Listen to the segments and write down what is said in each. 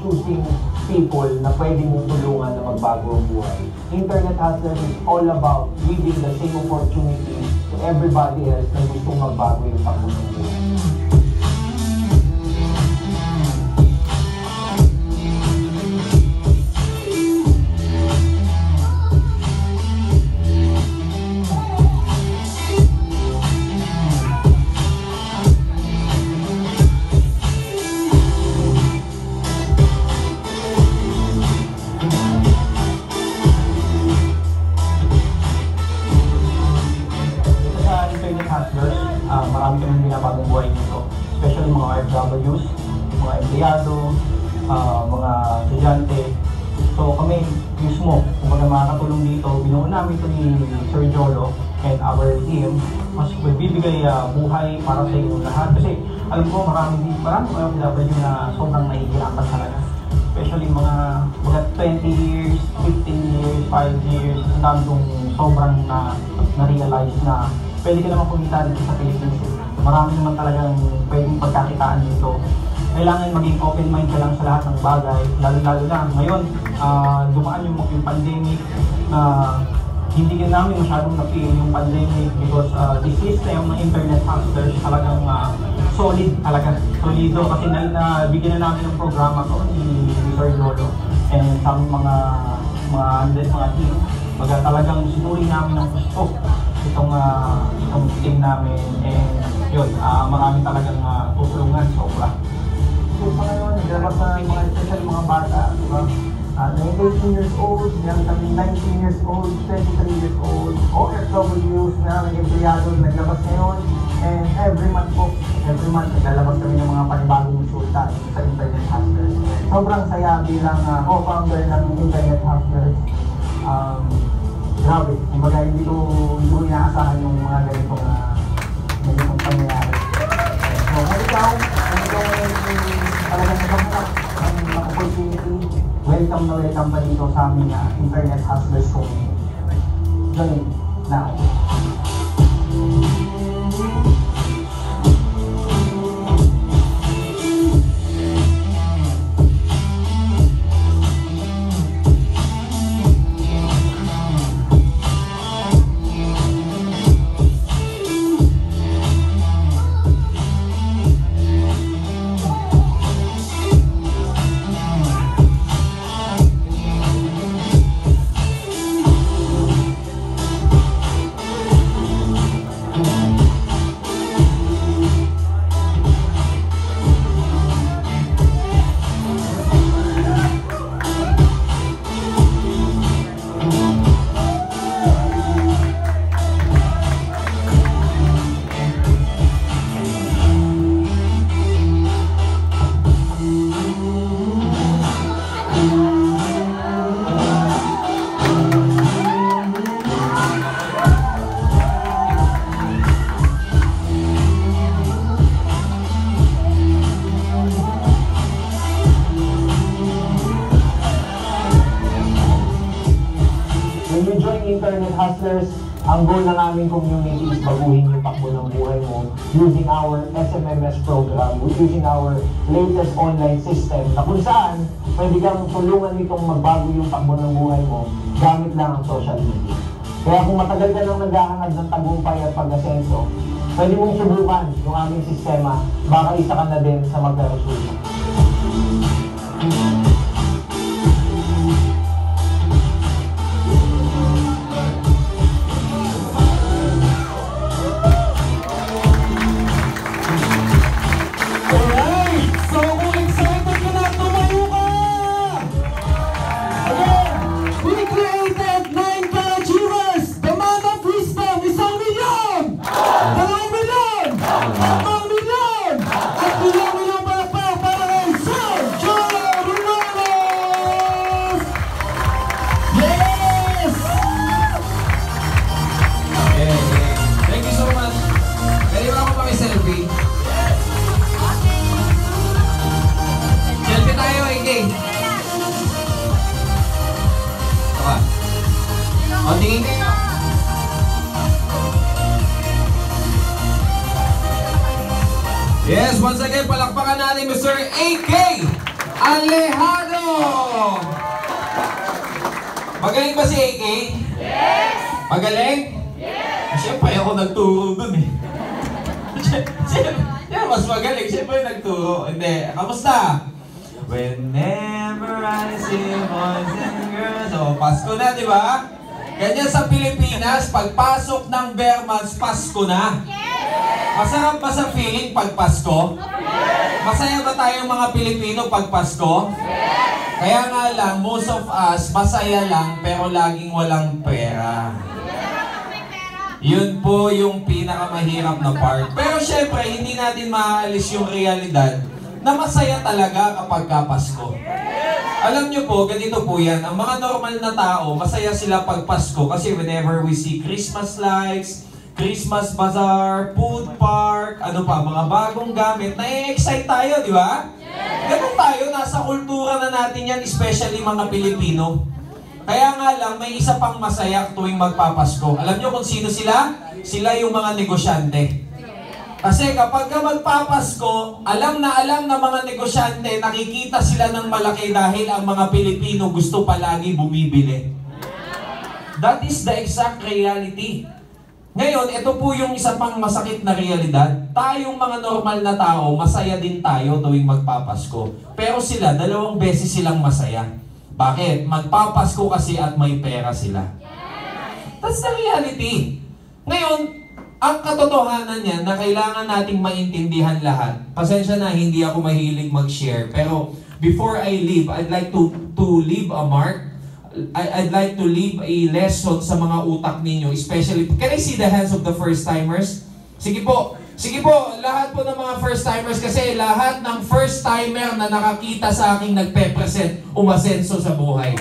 choosing people na pwede mong tulungan na magbago ang buhay. Internet Hustlers is all about giving the same opportunity to everybody else na gustong magbago yung takbo ng buhay. Marami kami binabagong buhay nito, especially mga RWs, mga empleyado, mga estudyante. So kami mismo, kumbaga makakatulong dito, binuo namin ito ni Sir Jolo and our team, mas magbibigay buhay para sa inyo lahat. Kasi alam ko marami OFW na sobrang nahihirapan talaga. Especially mga 20 years, 15 years, 5 years, ang dami kong sobrang na-realize na pwede ka naman kumita dito sa Pilipinas. Marami naman talagang pwedeng pagkakitaan dito. Kailangan maging open mind ka lang sa lahat ng bagay, lalo-lalo na ngayon, dumaan yung pandemic, hindi ka namin masyadong na-feel yung pandemic because this system ng Internet Hustlers talagang solid talaga, solido kasi bigyan na namin ng programa to ni Sir Lolo and sa mga team, talagang sinuri namin ng gusto itong team namin and yun, marami talagang tutulungan sobra. So sa ngayon, naglabas na mga especially mga bata, diba? 18 years old, meron kami 19 years old, 23 years old, OFWs na nag-empleyado, naglabas ngayon and every month naglalabas kami ng mga panibagong resulta sa Internet Hustlers. Sobrang saya bilang co-founder ng Internet Hustlers. Grabe, kumbaga hindi ko inaasahan yung mga ganitong pangyayari. So, ikaw, talagang nagkamunak ang opportunity. Welcome pa dito sa aming Internet Hustlers community. Join now. Internet Hustlers, ang goal ng aming community is baguhin yung takbo ng buhay mo using our SMMS program, using our latest online system na kung saan pwede kang tulungan nitong magbago yung takbo ng buhay mo gamit lang ang social media. Kaya kung matagal ka nang naghahanap ng tagumpay at pag-asenso, pwede mong subukan yung aming sistema, baka isa ka na din sa magkaresulta. Yes, once again, palakpakan natin Mr. AK! Alejandro! Magaling ba si AK? Yes! Magaling? Yes! Siyempre ako nagturo dun eh. Siyempre, mas magaling. Siyempre nagturo. Hindi. Kamusta? Whenever I see boys and girls. Oh, Pasko na, di ba? Ganyan sa Pilipinas, pagpasok ng Vermans, Pasko na. Masarap ba sa feeling pag Pasko? Masaya ba tayong mga Pilipino pag Pasko? Kaya nga lang, most of us, masaya lang, pero laging walang pera. Yun po yung pinakamahirap na part. Pero syempre, hindi natin maaalis yung realidad na masaya talaga kapag Pasko. Alam nyo po, ganito po yan. Ang mga normal na tao, masaya sila pag Pasko kasi whenever we see Christmas lights, Christmas bazaar, food park, ano pa, mga bagong gamit, na-excite tayo, di ba? Ganun tayo, nasa kultura na natin yan, especially mga Pilipino. Kaya nga lang, may isa pang masaya tuwing magpapasko. Alam nyo kung sino sila? Sila yung mga negosyante. Kasi kapag ka magpapasko, alam na mga negosyante, nakikita sila ng malaki dahil ang mga Pilipino gusto palagi bumibili. That is the exact reality. Ngayon, ito po yung isa pang masakit na realidad. Tayong mga normal na tao, masaya din tayo tuwing magpapasko. Pero sila, 2 beses silang masaya. Bakit? Magpapasko kasi at may pera sila. That's the reality. Ngayon, ang katotohanan niyan na kailangan nating maintindihan lahat. Pasensya na, hindi ako mahilig mag-share. Pero before I leave, I'd like to leave a mark. I'd like to leave a lesson sa mga utak ninyo, especially, can I see the hands of the first-timers? Sige po, lahat po ng mga first-timers kasi lahat ng first-timer na nakakita sa aking nagpe-present, umasenso sa buhay.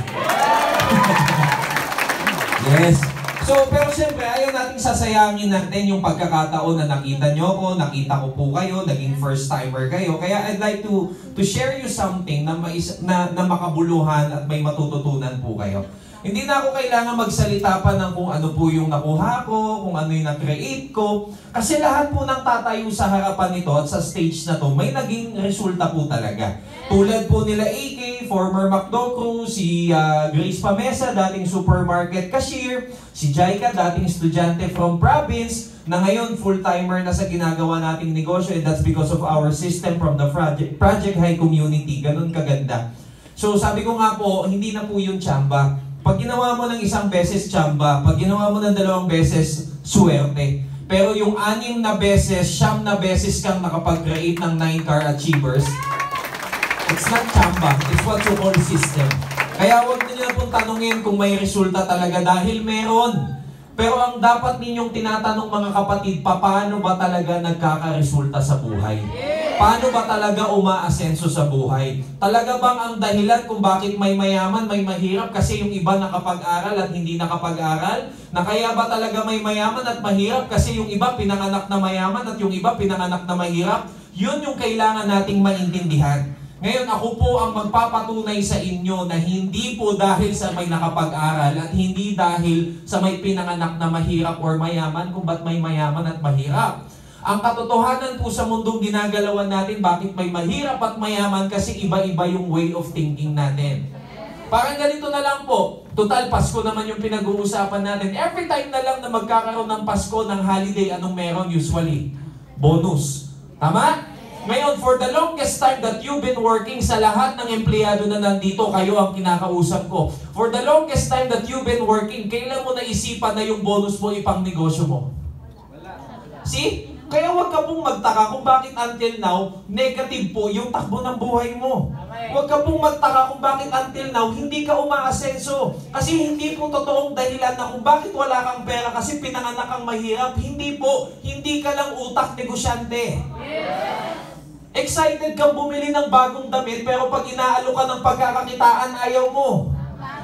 Yes. So, pero siyempre, ayaw natin sasayangin natin yung pagkakataon na nakita nyo ko, nakita ko po kayo, naging first-timer kayo. Kaya I'd like to share you something na makabuluhan at may matututunan po kayo. Hindi na ako kailangan magsalita pa ng kung ano po yung nakuha ko, kung ano yung na-create ko. Kasi lahat po ng tatayo sa harapan nito at sa stage na to, may naging resulta po talaga. Tulad po nila AK, former McDo crew, si Grace Pamesa, dating supermarket cashier, si Jaika, dating estudyante from province, na ngayon full-timer na sa ginagawa nating negosyo, and that's because of our system from the Project High Community. Ganun kaganda. So sabi ko nga po, hindi na po yung tsamba. Pag ginawa mo ng 1 beses, tsamba. Pag ginawa mo ng 2 beses, swerte. Pero yung 6 na beses, 9 na beses kang nakapag-create ng 9-car achievers, it's not tsamba. It's what you call system. Kaya huwag niyo na pong tanungin kung may resulta talaga dahil meron. Pero ang dapat ninyong tinatanong mga kapatid, paano ba talaga nagkakaresulta sa buhay? Paano ba talaga umaasenso sa buhay? Talaga bang ang dahilan kung bakit may mayaman, may mahirap kasi yung iba nakapag-aral at hindi nakapag-aral? Na kaya ba talaga may mayaman at mahirap kasi yung iba pinanganak na mayaman at yung iba pinanganak na mahirap? Yun yung kailangan nating maintindihan. Ngayon, ako po ang magpapatunay sa inyo na hindi po dahil sa may nakapag-aral at hindi dahil sa may pinanganak na mahirap or mayaman kung ba't may mayaman at mahirap. Ang katotohanan po sa mundong ginagalawan natin, bakit may mahirap at mayaman kasi iba-iba yung way of thinking natin. Parang ganito na lang po, total Pasko naman yung pinag-uusapan natin. Every time na lang na magkakaroon ng Pasko, ng holiday, anong meron usually? Bonus. Tama? Ngayon, for the longest time that you've been working, sa lahat ng empleyado na nandito, kayo ang kinakausap ko. For the longest time that you've been working, kailan mo naisipan na yung bonus mo ipang negosyo mo? See? Kaya huwag ka pong magtaka kung bakit until now, negative po yung takbo ng buhay mo. Huwag ka pong magtaka kung bakit until now, hindi ka umaasenso. Kasi hindi po totoong dahilan na kung bakit wala kang pera kasi pinanganak kang mahirap. Hindi po, hindi ka lang utak negosyante. Excited kang bumili ng bagong damit pero pag inaalo ka ng pagkakakitaan, ayaw mo.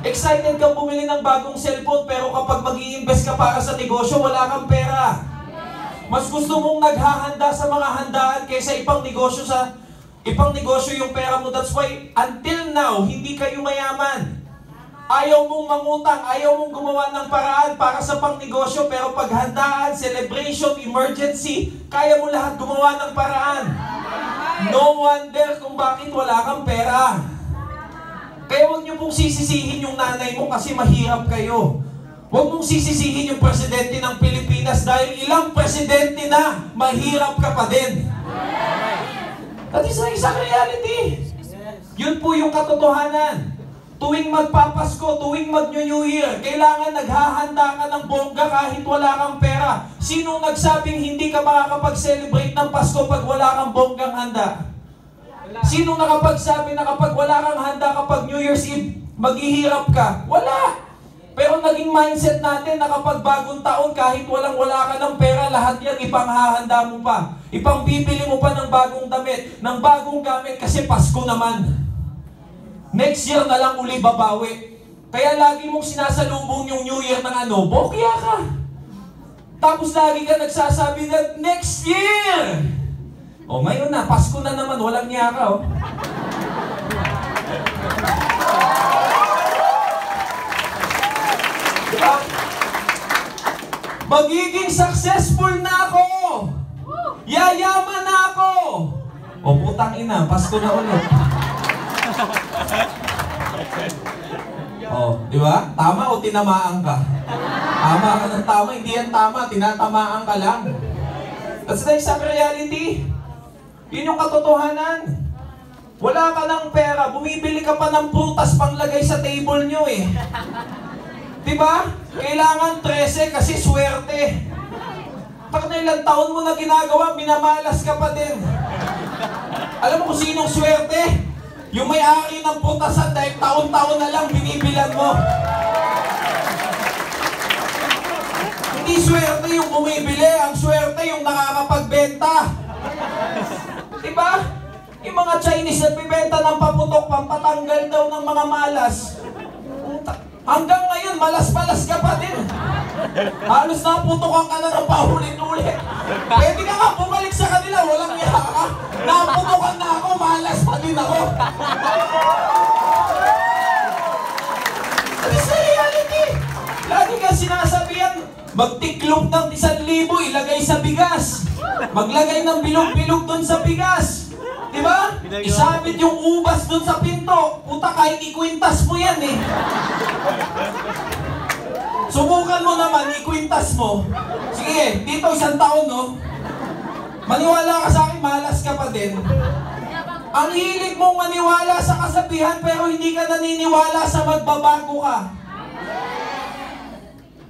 Excited kang bumili ng bagong cellphone pero kapag mag-i-invest ka para sa negosyo, wala kang pera. Mas gusto mong naghahanda sa mga handaan kaysa ipang negosyo yung pera mo. That's why until now, hindi kayo mayaman. Ayaw mong mangutang, ayaw mong gumawa ng paraan para sa pangnegosyo, pero paghandaan, celebration, emergency, kaya mo lahat gumawa ng paraan. No wonder kung bakit wala kang pera. Kaya huwag niyo pong sisisihin yung nanay mo kasi mahirap kayo. Huwag mong sisisihin yung presidente ng Pilipinas dahil ilang presidente na, mahirap ka pa din. That is the isang reality. Yun po yung katotohanan. Tuwing magpapasko, tuwing mag-New Year, kailangan naghahanda ka ng bongga kahit wala kang pera. Sino nagsabing hindi ka makakapag-celebrate ng Pasko pag wala kang bonggang handa? Sino nakapagsabi na kapag wala kang handa kapag New Year's Eve, maghihirap ka? Wala! Pero naging mindset natin na kapag bagong taon, kahit wala ka ng pera, lahat yan ipanghahanda mo pa. Ipangbibili mo pa ng bagong damit, ng bagong gamit kasi Pasko naman. Next year na lang uli babawi. Kaya lagi mong sinasalubong yung New Year ng bokya ka. Tapos lagi ka nagsasabi na, next year! O ngayon na, Pasko na naman, walang niya ka, oh. Diba? Magiging successful na ako! Yayaman na ako! O putang ina, Pasko na ulit. Oh, di ba? Tama o tinamaan ka? Tama ka ng tama, hindi yan tama, tinatamaan ka lang. That's the exact reality. Yun yung katotohanan. Wala ka ng pera, bumibili ka pa ng prutas panglagay sa table nyo eh. Di ba? Kailangan 13 kasi swerte. Pag na ilang taon mo na ginagawa, minamalas ka pa din. Alam mo kung sinong swerte? Yung may-ari ng putasan dahil taon-taon na lang binibilan mo. Hindi swerte yung bumibili, ang swerte yung nakakapagbenta. Diba? Yung mga Chinese nagbibenta ng paputok, pampatanggal daw ng mga malas. Hanggang ngayon, malas-malas ka pa din. Halos naputokan ka na ng paulit-ulit. Pwede ka nga bumalik sa kanila, walang yaka ka. Naputokan na ako, malas pa din ako. That is the reality. Lagi ka sinasabihan, magtiklop ng 1,000, ilagay sa bigas. Maglagay ng bilog-bilog dun sa bigas. Diba? Isabit yung ubas dun sa pinto. Puta, kahit ikwintas mo yan eh. Subukan mo naman, ikwintas mo. Sige, dito 1 taon, no? Maniwala ka sa akin, malas ka pa din. Ang hilig mong maniwala sa kasabihan pero hindi ka naniniwala sa magbabago ka.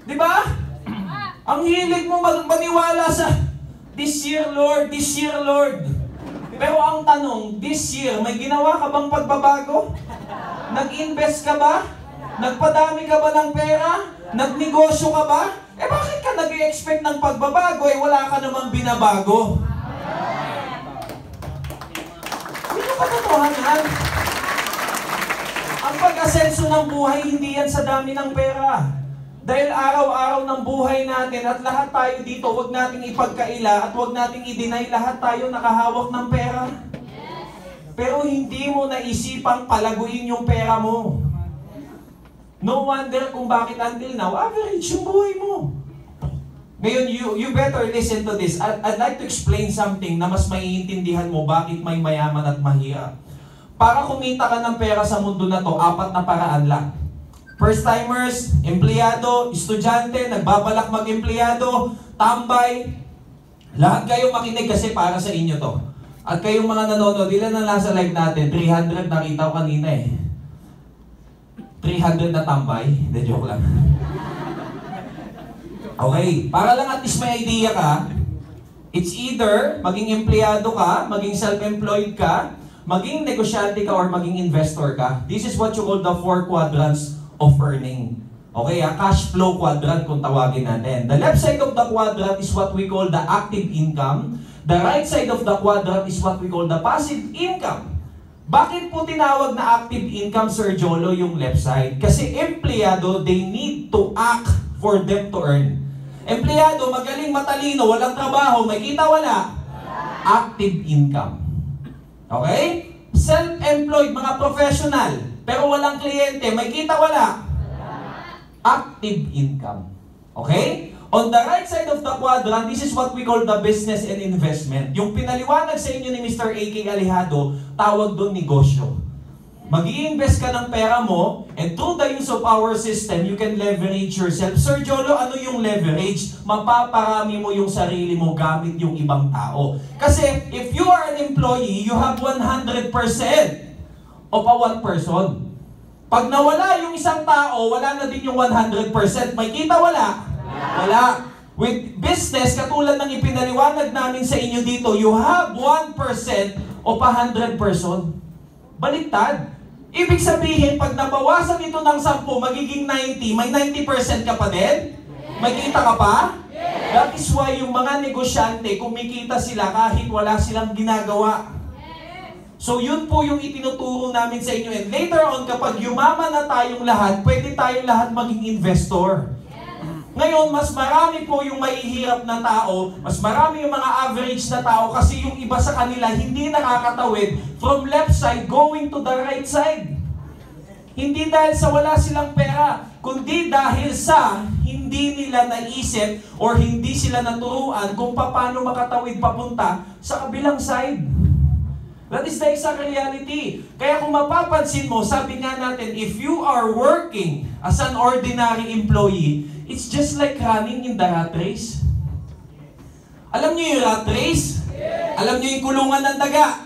Diba? Ang hilig mong maniwala sa this year, Lord, this year, Lord. Pero ang tanong, this year, may ginawa ka bang pagbabago? Nag-invest ka ba? Nagpadami ka ba ng pera? Nagnegosyo ka ba? Eh bakit ka nag-i-expect ng pagbabago? Eh wala ka namang binabago. Ano katotohanan? Ang pag-asenso ng buhay, hindi yan sa dami ng pera. Dahil araw-araw ng buhay natin at lahat tayo dito, huwag nating ipagkaila at huwag nating i-deny, lahat tayo nakahawak ng pera. Pero hindi mo naisipang palaguin yung pera mo. No wonder kung bakit until now, average yung buhay mo. Ngayon, you better listen to this. I'd like to explain something na mas maiintindihan mo bakit may mayaman at mahirap. Para kumita ka ng pera sa mundo na to, 4 na paraan lang. First-timers, empleyado, estudyante, nagbabalak mag-empleyado, tambay. Lahat kayo makinig kasi para sa inyo to. At kayong mga nanonood, ilan na nasa live natin? 300 nakita ko kanina eh. 300 na tambay? Hindi, joke lang. Okay, para lang at least may idea ka, it's either maging empleyado ka, maging self-employed ka, maging negosyante ka, or maging investor ka. This is what you call the 4 quadrants of earning. Okay, cash flow quadrant kung tawagin natin. The left side of the quadrant is what we call the active income. The right side of the quadrant is what we call the passive income. Bakit po tinawag na active income, Sir Jolo, yung left side? Kasi empleyado, they need to act for them to earn. Empleyado, magaling, matalino, walang trabaho, may kita, wala. Active income. Okay? Self-employed, mga professional, pero walang kliyente, may kita, wala. Active income. Okay? On the right side of the quadrant, this is what we call the business and investment. Yung pinaliwanag sa inyo ni Mr. A.K. Alejado, tawag doon negosyo. Mag-i-invest ka ng pera mo, and through the use of our system, you can leverage yourself. Sir Jolo, ano yung leverage? Mapaparami mo yung sarili mo gamit yung ibang tao. Kasi if you are an employee, you have 100% of a one person. Pag nawala yung isang tao, wala na din yung 100%. May kita wala? Wala. With business, katulad ng ipinaliwanag namin sa inyo dito, you have 1% of 100 person. Baliktad. Ibig sabihin, pag nabawasan ito ng 10, magiging 90, may 90% ka pa din? May kita ka pa? That is why yung mga negosyante, kumikita sila kahit wala silang ginagawa. So yun po yung itinuturo namin sa inyo. And later on, kapag yumaman na tayong lahat, pwede tayong lahat maging investor. Ngayon, mas marami po yung mahihirap na tao, mas marami yung mga average na tao kasi yung iba sa kanila hindi nakakatawid from left side going to the right side. Hindi dahil sa wala silang pera, kundi dahil sa hindi nila naisip or hindi sila naturuan kung paano makatawid papunta sa kabilang side. That is the exact reality. Kaya kung mapapansin mo, sabi nga natin, if you are working as an ordinary employee, it's just like running in the rat race. Alam niyo yung rat race? Alam niyo yung kulungan ng daga?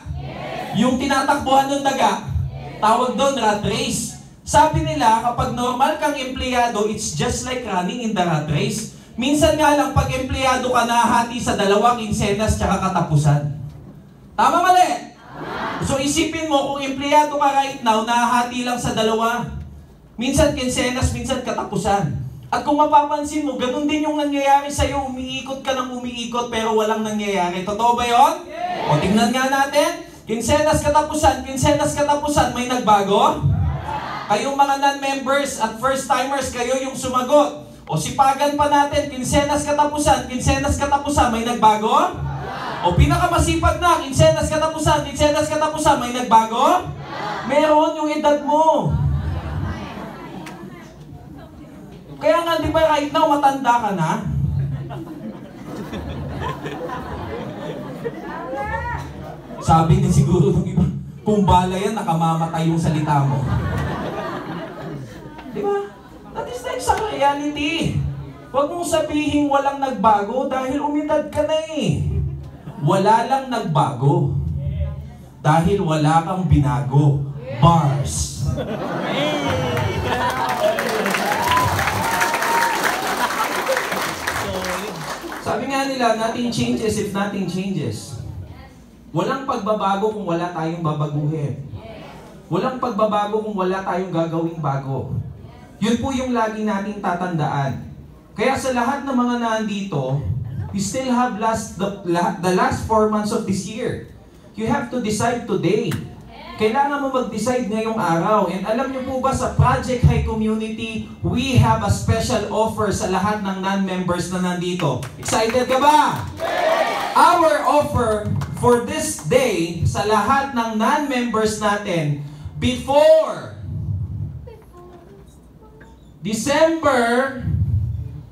Yung tinatakbuhan ng daga? Tawag doon rat race. Sabi nila, kapag normal kang empleyado, it's just like running in the rat race. Minsan nga lang, pag empleyado ka, nahati sa 2 kinsenas tsaka katapusan. Tama mali? So isipin mo, kung empleyado ka right now, nahati lang sa 2. Minsan kinsenas, minsan katapusan. At kung mapapansin mo, ganun din yung nangyayari sa'yo, umiikot ka ng umiikot pero walang nangyayari. Totoo ba yun? O tingnan nga natin, kinsenas katapusan, may nagbago? Kayong mga non-members at first-timers, kayo yung sumagot. O sipagan pa natin, kinsenas katapusan, may nagbago? O pinakamasipag na, kinsenas katapusan, may nagbago? Meron yung edad mo. Kaya nga, di ba right now, matanda ka na? Sabi din siguro ng iba, kung bala yan, nakamamatay yung salita mo. Di ba? That is the exact reality. Huwag mong sabihin walang nagbago dahil umidad ka na eh. Wala lang nagbago. Dahil wala kang binago. Bars. Sabi nga nila, nothing changes if nothing changes. Walang pagbabago kung wala tayong babaguhin. Walang pagbabago kung wala tayong gagawing bago. Yun po yung lagi nating tatandaan. Kaya sa lahat ng mga nandito, you still have the last 4 months of this year. You have to decide today. Kailangan mo mag-decide ngayong araw. And alam niyo po ba sa Project High Community, we have a special offer sa lahat ng non-members na nandito. Excited ka ba? Our offer for this day sa lahat ng non-members natin before December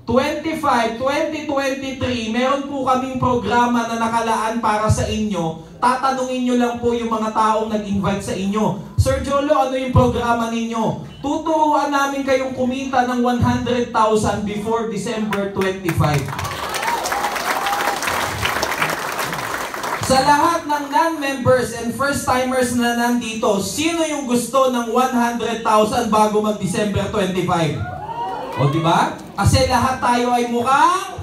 25, 2023, meron po kaming programa na nakalaan para sa inyo. Tatanungin nyo lang po yung mga taong nag-invite sa inyo. Sir Jolo, ano yung programa ninyo? Tuturuan namin kayong kumita ng 100,000 before December 25. Sa lahat ng non-members and first-timers na nandito, sino yung gusto ng 100,000 bago mag-December 25? O diba? Kasi lahat tayo ay mukhang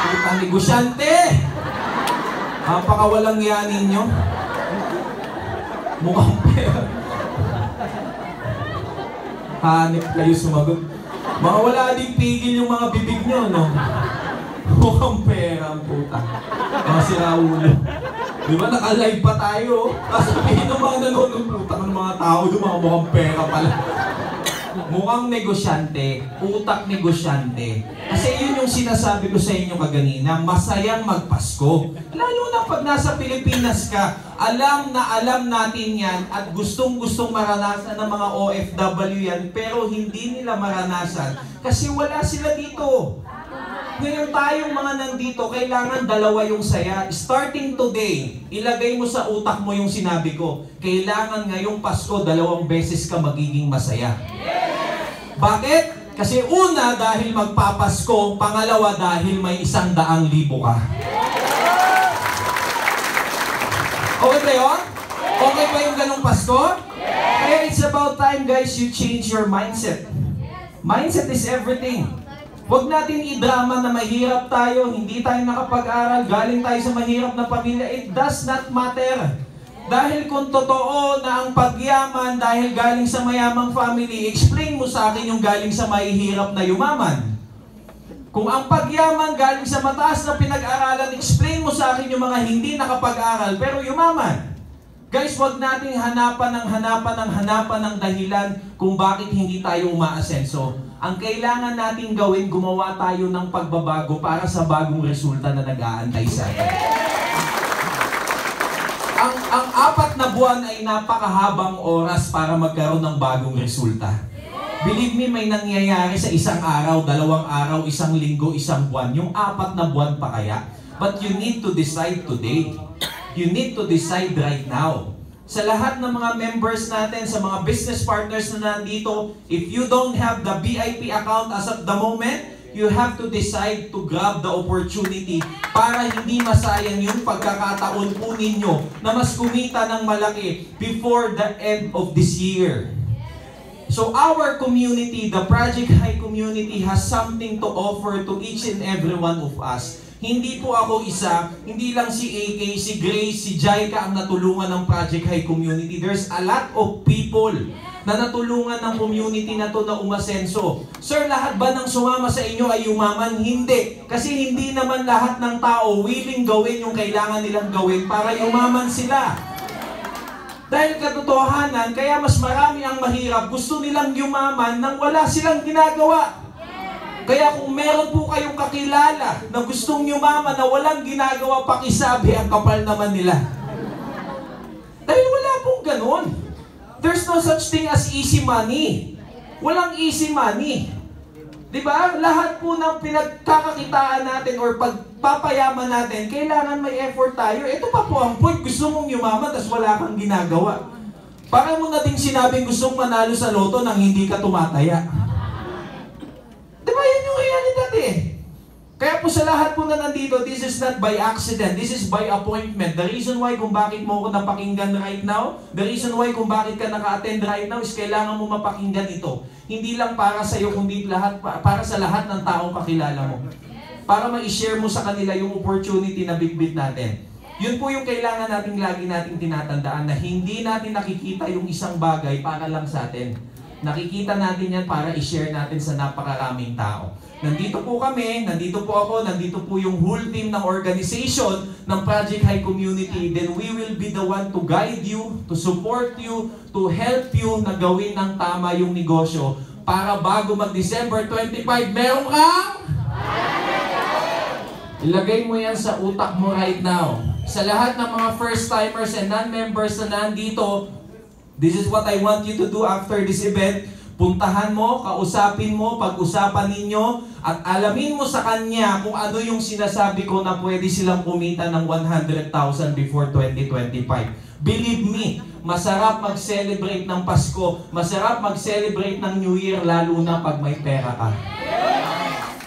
putang negosyante. Napakawalang yan ninyo. Mukhang pera. Hanip kayo sumagot. Mga wala din pigil yung mga bibig nyo, no? Mukhang pera ang puta. Mga siraulo. Diba naka-live pa tayo? Tapos sabihin ng mga nanonood, puta ng mga tao, yung mga mukhang pera pala. Mukhang negosyante, utak negosyante. Kasi yun yung sinasabi ko sa inyo kaganina, masayang magpasko. Lalo na pag nasa Pilipinas ka, alam na alam natin yan at gustong-gustong maranasan ng mga OFW yan, pero hindi nila maranasan kasi wala sila dito. ngayon tayong mga nandito, kailangan dalawa yung saya. Starting today, ilagay mo sa utak mo yung sinabi ko. Kailangan ngayong Pasko, 2 beses ka magiging masaya. Bakit? Kasi una, dahil magpapasko. Pangalawa, dahil may 100,000 ka. Okay ba yun? Okay ba yung ganong Pasko? Kaya it's about time, guys, you change your mindset. Mindset is everything. Huwag natin i-drama na mahirap tayo, hindi tayo nakapag-aral, galing tayo sa mahirap na pamilya. It does not matter. Dahil kung totoo na ang pagyaman dahil galing sa mayamang family, explain mo sa akin yung galing sa mahihirap na yumaman. Kung ang pagyaman galing sa mataas na pinag-aralan, explain mo sa akin yung mga hindi nakapag-aral pero yumaman. Guys, wag nating hanapan ng dahilan kung bakit hindi tayo umaasenso. Ang kailangan nating gawin, gumawa tayo ng pagbabago para sa bagong resulta na nag-aantay sa atin. Ang 4 na buwan ay napakahabang oras para magkaroon ng bagong resulta. Believe me, may nangyayari sa isang araw, 2 araw, 1 linggo, 1 buwan. Yung 4 na buwan pa kaya. But you need to decide today. You need to decide right now. Sa lahat ng mga members natin, sa mga business partners na nandito, if you don't have the VIP account as of the moment, you have to decide to grab the opportunity para hindi masayang yung pagkakataon po ninyo na mas kumita ng malaki before the end of this year. So our community, the Project High community, has something to offer to each and every one of us. Hindi po ako isa, hindi lang si AK, si Grace, si Jaika ang natulungan ng Project High community. There's a lot of people na natulungan ng community na to na umasenso. Sir, lahat ba ng sumama sa inyo ay yumaman? Hindi. Kasi hindi naman lahat ng tao willing gawin yung kailangan nilang gawin para yumaman sila. Dahil katotohanan, kaya mas marami ang mahirap, gusto nilang yumaman nang wala silang ginagawa. Kaya kung meron po kayong kakilala na gustong yumaman na walang ginagawa, pakisabi, ang kapal naman nila. Dahil wala pong ganun. There's no such thing as easy money. Walang easy money. Diba? Lahat po ng pinagkakakitaan natin or pagpapayaman natin, kailangan may effort tayo. Ito pa po ang point. Gusto mong yumaman, tapos wala kang ginagawa. Parang mo na ding sinabing gustong manalo sa loto nang hindi ka tumataya. Diba yun yung realidad eh? Kaya po sa lahat po na nandito, this is not by accident. This is by appointment. The reason why kung bakit mo ako napakinggan right now, the reason why kung bakit ka naka-attend right now is kailangan mo mapakinggan ito. Hindi lang para sa iyo, kundi para sa lahat ng taong kakilala mo. Para ma-share mo sa kanila yung opportunity na bitbit natin. Yun po yung kailangan nating nating tinatandaan na hindi natin nakikita yung isang bagay para lang sa atin. Nakikita natin yan para i-share natin sa napakaraming tao. Nandito po kami, nandito po ako, nandito po yung whole team ng organization ng Project High Community. Then we will be the one to guide you, to support you, to help you na gawin ng tama yung negosyo para bago mag-December 25, meron kang? Ilagay mo yan sa utak mo right now. Sa lahat ng mga first-timers and non-members na nandito, this is what I want you to do after this event. Puntahan mo, kausapin mo, pag-usapan ninyo, at alamin mo sa kanya kung ano yung sinasabi ko na pwede silang kumita ng 100,000 before 2025. Believe me, masarap mag-celebrate ng Pasko, masarap mag-celebrate ng New Year, lalo na pag may pera ka.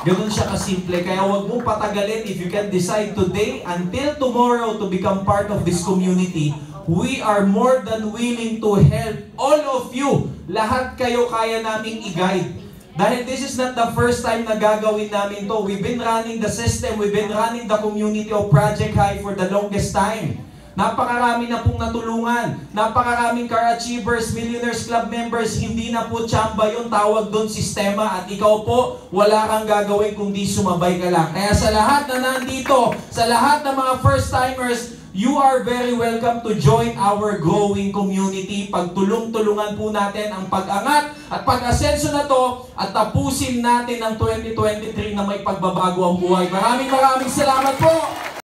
Ganun siya kasimple, kaya huwag mong patagalin. If you can decide today until tomorrow to become part of this community, we are more than willing to help all of you. Lahat kayo kaya naming i-guide. Dahil this is not the first time na gagawin namin to. We've been running the system, we've been running the community of Project High for the longest time. Napakarami na pong natulungan. Napakaraming car achievers, millionaires club members. Hindi na po tsamba yung tawag doon, sistema. At ikaw po, wala kang gagawin kundi sumabay ka lang. Kaya sa lahat na nandito, sa lahat ng mga first-timers, you are very welcome to join our growing community. Pagtulong-tulungan po natin ang pag-angat at pag-asenso na to at tapusin natin ang 2023 na may pagbabago ang buhay. Maraming salamat po!